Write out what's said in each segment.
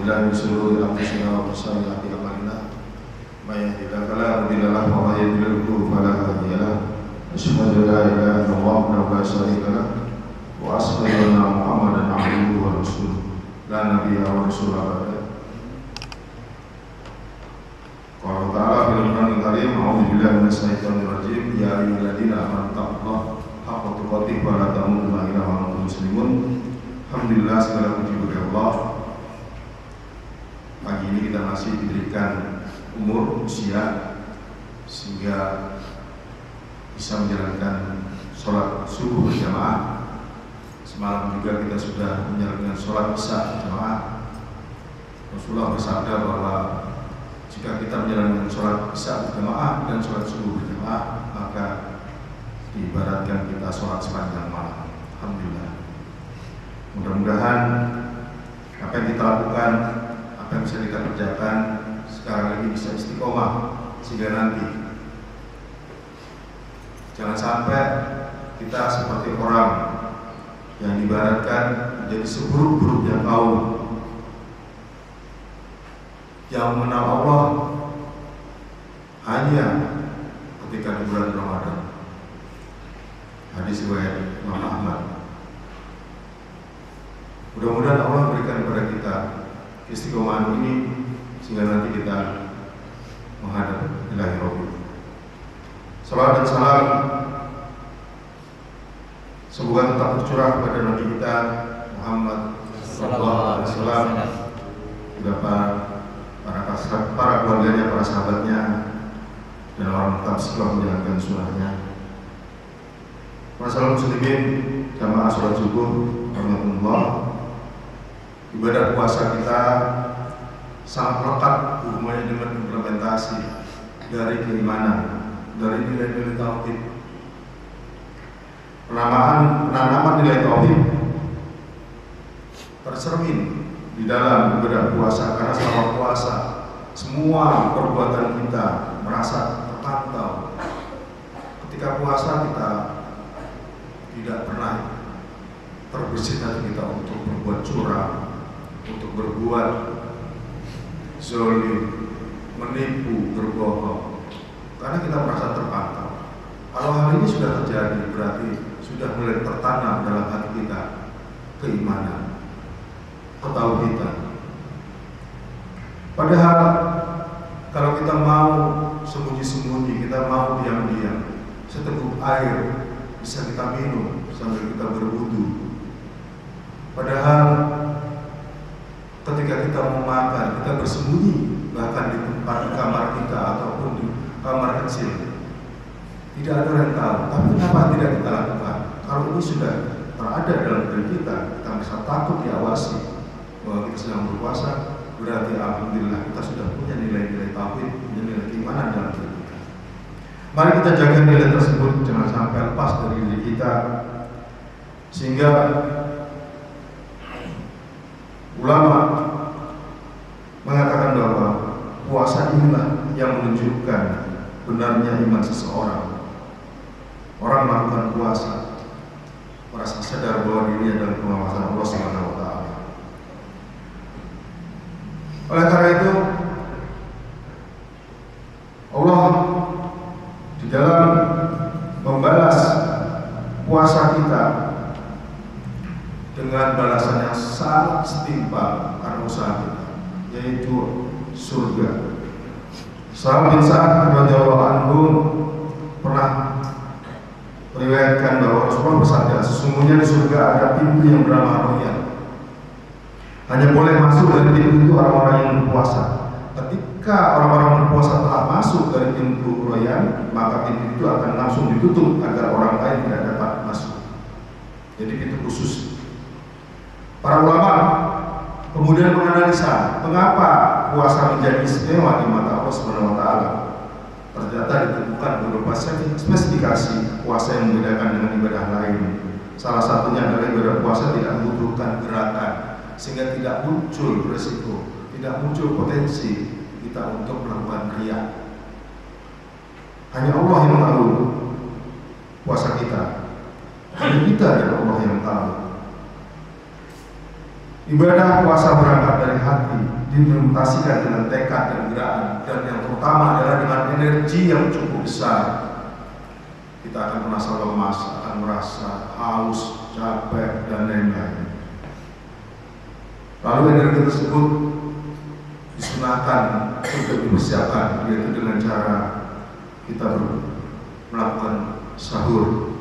billahi min shururi anfusina wa min sayyiati a'malina. May yahdihillahu fala mudilla lahu wa may yudlil fala hadiya lahu. Asyhadu an la ilaha illallah wahdahu la syarika lahu wa asyhadu anna Muhammadan abduhu wa rasuluh. La nabiyya wa rasulullah ba'da. Qala ta'ala fil Qur'anil Karim, a'udzu billahi minasy syaithanir rajim. Ya ayyuhalladzina amanu taqullaha haqqa tuqatih wa la tamutunna illa wa antum muslimun. Alhamdulillah, segala puji bagi Allah. Pagi ini kita masih diberikan usia sehingga bisa menjalankan sholat subuh berjamaah. Semalam juga kita sudah menjalankan sholat isya berjamaah. Rasulullah bersabda bahwa jika kita menjalankan sholat isya berjamaah dan sholat subuh berjamaah, maka diibaratkan kita sholat sepanjang malam. Alhamdulillah. Mudah-mudahan apa yang kita lakukan, apa yang bisa kita kerjakan sekarang lagi bisa istiqomah sehingga nanti jangan sampai kita seperti orang yang diibaratkan menjadi seburuk-buruknya kaum yang mengenal Allah hanya ketika di bulan Ramadan. Hadis riwayat Imam Ahmad. Mudah-mudahan Allah berikan kepada kita istiqomahan ini sehingga nanti kita menghadap ilahi Rabbil. Salawat dan salam semoga tetap tercurah kepada Nabi kita Muhammad sallallahu alaihi wasallam, juga para keluarganya, para sahabatnya, dan orang tetap setelah menjalankan sunnahnya. Masalah muslimin jamaah sholat subuh, rahmatullah. Ibadah puasa kita sangat lekat hubungannya dengan implementasi dari keimanan, dari nilai-nilai tauhid. Penanaman nilai tauhid tercermin di dalam ibadah puasa, karena selama puasa semua perbuatan kita merasa terpantau. Ketika puasa kita tidak pernah terbesit hati kita untuk berbuat curang, untuk berbuat zalim, menipu, berbohong, karena kita merasa terpantau. Kalau hal ini sudah terjadi, berarti sudah mulai tertanam dalam hati kita keimanan, ketauhidan. Padahal kalau kita mau sembunyi-sembunyi, kita mau diam-diam, seteguk air bisa kita minum sambil kita berwudu. Padahal ketika kita mau makan, kita bersembunyi bahkan di tempat kamar kita ataupun di kamar kecil. Tidak ada yang tahu. Tapi kenapa tidak kita lakukan? Kalau ini sudah berada dalam diri kita bisa takut diawasi bahwa kita sedang berpuasa, berarti alhamdulillah kita sudah punya nilai-nilai tauhid, punya nilai keimanan dalam diri kita. Mari kita jaga nilai tersebut, jangan sampai lepas dari diri kita, sehingga ulama mengatakan bahwa puasa inilah yang menunjukkan benarnya iman seseorang. Orang melakukan puasa merasa sadar bahwa dirinya dalam pengawasan Allah Subhanahu wa taala. Oleh karena itu, Allah di dalam membalas puasa kita dengan balasan yang sangat setimpal karena usaha kita, yaitu surga. Sahabat bin Sa'ad radhiyallahu anhu pernah meriwayatkan bahwa Rasulullah bersabda, sesungguhnya di surga ada pintu yang bernama Royan. Hanya boleh masuk dari pintu itu orang-orang yang berpuasa. Ketika orang-orang berpuasa telah masuk dari pintu Royan, maka pintu itu akan langsung ditutup agar orang lain tidak dapat masuk. Jadi pintu khusus. Para ulama kemudian menganalisa mengapa puasa menjadi istimewa di mata Allah Subhanahu wa taala. Ternyata ditemukan beberapa spesifikasi puasa yang membedakan dengan ibadah lain. Salah satunya adalah ibadah puasa tidak membutuhkan gerakan, sehingga tidak muncul resiko, tidak muncul potensi kita untuk melakukan riya. Hanya Allah yang tahu puasa kita, hanya kita dan Allah yang tahu. Ibadah puasa berangkat dari hati, diimplementasikan dengan tekad dan gerakan, dan yang terutama adalah dengan energi yang cukup besar, kita akan merasa lemas, akan merasa haus, capek, dan lain-lain. Lalu energi tersebut disunahkan untuk dipersiapkan, yaitu dengan cara kita melakukan sahur.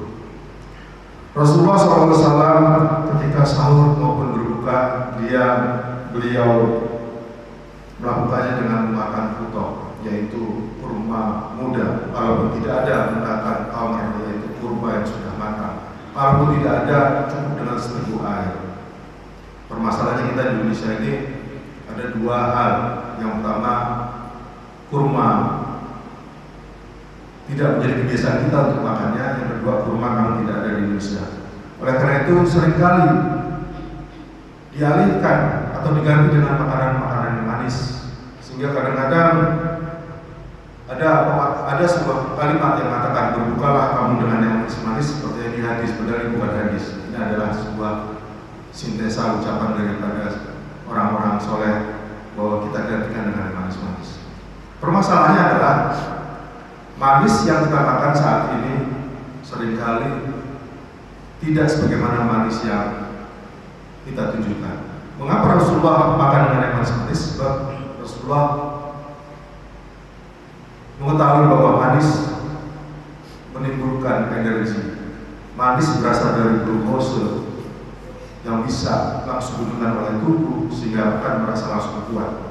Rasulullah SAW ketika sahur maupun berbuka, beliau melakukannya dengan memakan futoh, yaitu kurma muda. Kalaupun tidak ada, menggunakan tamar, yaitu kurma yang sudah matang. Kalaupun tidak ada, cukup dengan seteguk air. Permasalahannya kita di Indonesia ini ada dua hal. Yang pertama, kurma tidak menjadi kebiasaan kita untuk makannya. Yang kedua, kurma memang tidak ada di Indonesia. Oleh karena itu seringkali dialihkan atau diganti dengan makanan-makanan yang manis, sehingga kadang-kadang ada sebuah kalimat yang mengatakan berbukalah kamu dengan yang manis-manis, seperti yang di hadis, padahal bukan hadis. Ini adalah sebuah sintesa ucapan daripada orang-orang soleh bahwa kita gantikan dengan yang manis-manis. Permasalahannya adalah manis yang kita makan saat ini seringkali tidak sebagaimana manis yang kita tunjukkan. Mengapa Rasulullah makan dengan yang manis-manis? Sebab Rasulullah mengetahui bahwa manis menimbulkan energi. Manis berasal dari glukose yang bisa langsung digunakan oleh tubuh sehingga akan merasa langsung kuat.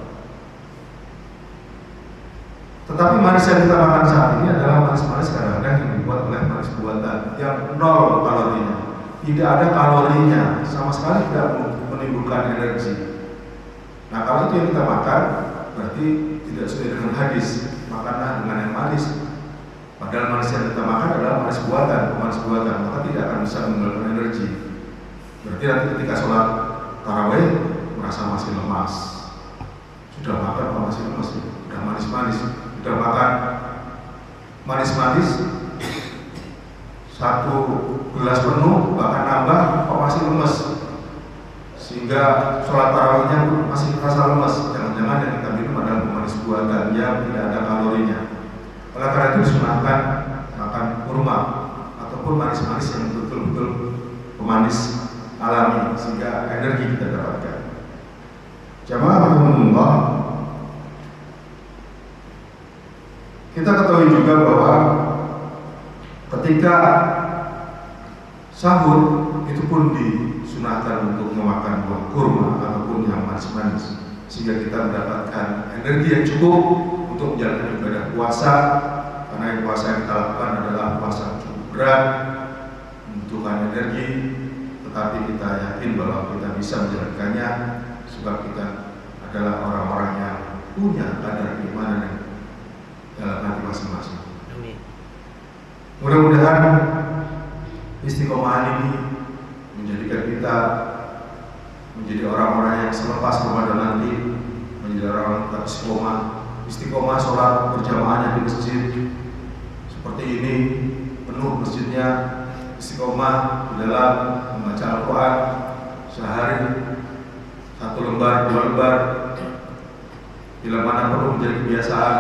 Tetapi manis yang kita makan saat ini adalah manis-manis kadang-kadang yang dibuat oleh manis buatan yang 0 kalorinya. Tidak ada kalorinya, sama sekali tidak menimbulkan energi. Nah, kalau itu yang kita makan, berarti tidak sesuai dengan hadis. Makanlah dengan yang manis. Padahal manis yang kita makan adalah manis buatan, maka tidak akan bisa menimbulkan energi. Berarti nanti ketika sholat tarawih merasa masih lemas. Sudah makan kok masih lemas, sudah manis-manis. Sudah makan manis-manis 1 gelas penuh, bahkan nambah kok masih lemes, sehingga sholat tarawihnya pun masih terasa lemes. Jangan-jangan yang kita minum adalah pemanis buatan yang tidak ada kalorinya. Oleh karena itu disunahkan makan kurma ataupun manis-manis yang betul-betul pemanis alami sehingga energi kita dapatkan. Jamaah rahimahumullah, kita ketahui juga bahwa ketika sahur itu pun disunahkan untuk memakan buah kurma ataupun yang manis-manis sehingga kita mendapatkan energi yang cukup untuk menjalankan ibadah puasa, karena yang puasa yang kita lakukan adalah puasa yang cukup berat, membutuhkan energi, tetapi kita yakin bahwa kita bisa menjalankannya sebab kita adalah orang-orang yang punya kadar keimanan dalam hati masing-masing. Mudah-mudahan istiqomahan ini menjadikan kita menjadi orang-orang yang selepas Ramadan nanti menjadi orang yang istiqomah sholat berjamaahnya di masjid seperti ini, penuh masjidnya, istiqomah di dalam membaca Al-Quran sehari 1 lembar, 2 lembar, bila mana perlu menjadi kebiasaan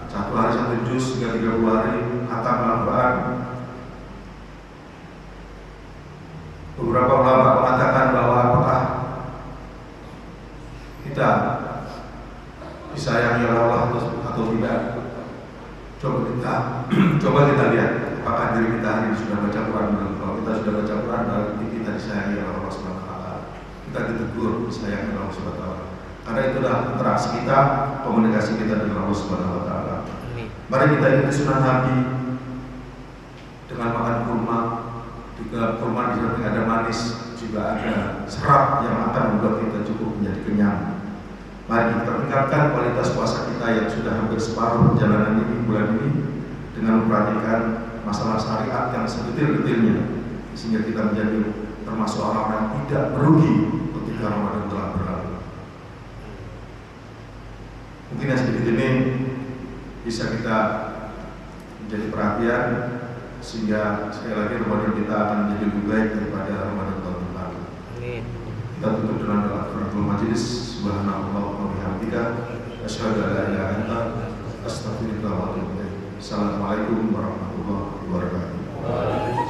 1 hari 1 juz hingga 30 hari khatam Al-Quran. Beberapa ulama mengatakan bahwa apakah kita disayangi oleh Allah atau tidak. Coba kita lihat apakah diri kita hari ini sudah baca Quran. Kalau kita sudah baca Quran, berarti kita disayangi oleh Allah Subhanahu wa taala. Kita ditegur disayangi oleh Allah Subhanahu wa taala. Karena itulah interaksi kita, komunikasi kita dengan Allah Subhanahu wa taala. Mari kita ikuti sunnah Nabi dengan makan kurma. Juga kurma di samping ada manis, juga ada serat yang akan membuat kita cukup menjadi kenyang. Mari kita tingkatkan kualitas puasa kita yang sudah hampir separuh perjalanan ini, bulan ini, dengan memperhatikan masalah syariat yang sedetil-detilnya, sehingga kita menjadi termasuk orang-orang yang tidak merugi ketika Ramadan telah berlalu. Mungkin yang sedikit ini bisa kita menjadi perhatian, sehingga sekali lagi Ramadan kita akan menjadi lebih baik daripada Ramadan tahun lalu. Kita tutup dengan doa Rabbul Majlis. Subhanallah wa bihamdihi. bihamdika asyhadu an la ilaha illa anta astaghfiruka wa atubu ilaik. Assalamualaikum warahmatullahi wabarakatuh.